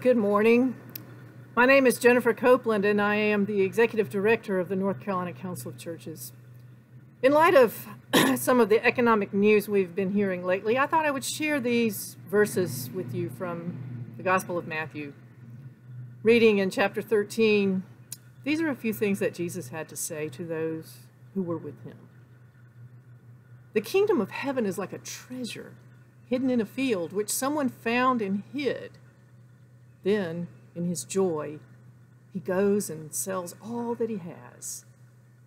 Good morning. My name is Jennifer Copeland, and I am the Executive Director of the North Carolina Council of Churches. In light of some of the economic news we've been hearing lately, I thought I would share these verses with you from the Gospel of Matthew. Reading in chapter 13, these are a few things that Jesus had to say to those who were with him. The kingdom of heaven is like a treasure hidden in a field, which someone found and hid. Then, in his joy, he goes and sells all that he has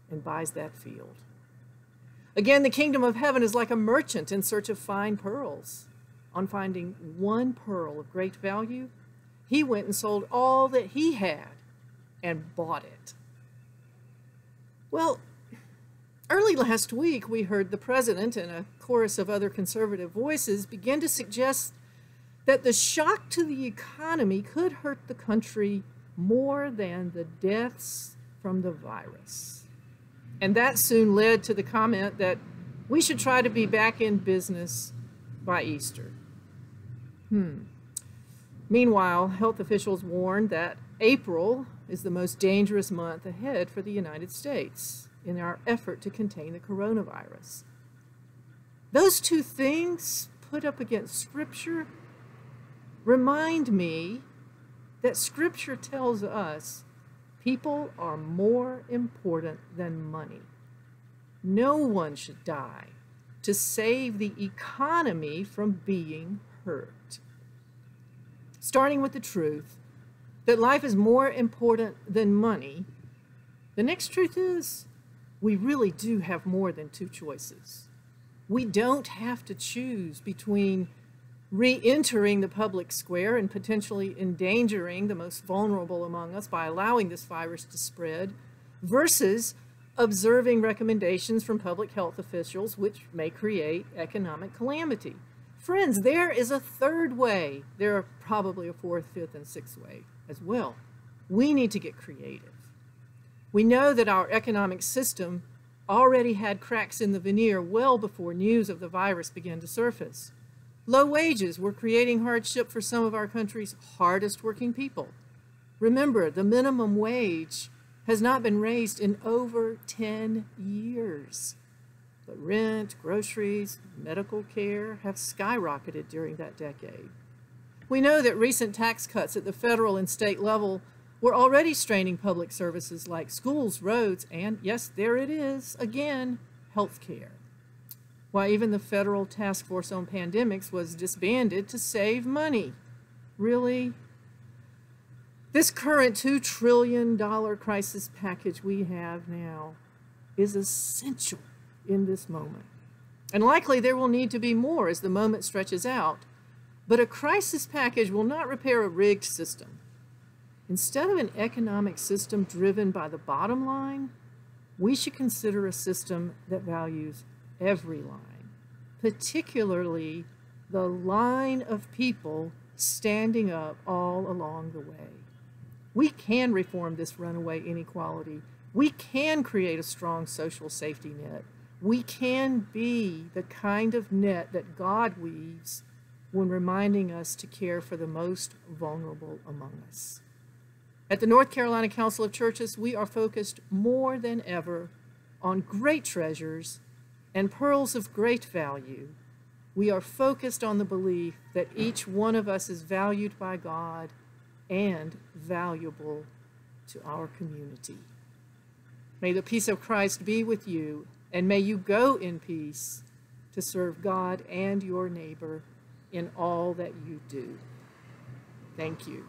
and buys that field. Again, the kingdom of heaven is like a merchant in search of fine pearls. On finding one pearl of great value, he went and sold all that he had and bought it. Well, early last week, we heard the president and a chorus of other conservative voices begin to suggest that the shock to the economy could hurt the country more than the deaths from the virus. And that soon led to the comment that we should try to be back in business by Easter. Meanwhile, health officials warned that April is the most dangerous month ahead for the United States in our effort to contain the coronavirus. Those two things put up against Scripture remind me that Scripture tells us people are more important than money. No one should die to save the economy from being hurt. Starting with the truth that life is more important than money, the next truth is we really do have more than two choices. We don't have to choose between re-entering the public square and potentially endangering the most vulnerable among us by allowing this virus to spread, versus observing recommendations from public health officials which may create economic calamity. Friends, there is a third way. There are probably a fourth, fifth, and sixth way as well. We need to get creative. We know that our economic system already had cracks in the veneer well before news of the virus began to surface. Low wages were creating hardship for some of our country's hardest working people. Remember, the minimum wage has not been raised in over 10 years. But rent, groceries, medical care have skyrocketed during that decade. We know that recent tax cuts at the federal and state level were already straining public services like schools, roads, and yes, there it is, again, health care. Why, even the Federal Task Force on Pandemics was disbanded to save money. Really? This current $2 trillion crisis package we have now is essential in this moment. And likely there will need to be more as the moment stretches out. But a crisis package will not repair a rigged system. Instead of an economic system driven by the bottom line, we should consider a system that values every line, particularly the line of people standing up all along the way. We can reform this runaway inequality. We can create a strong social safety net. We can be the kind of net that God weaves when reminding us to care for the most vulnerable among us. At the North Carolina Council of Churches, we are focused more than ever on great treasures and pearls of great value. We are focused on the belief that each one of us is valued by God and valuable to our community. May the peace of Christ be with you, and may you go in peace to serve God and your neighbor in all that you do. Thank you.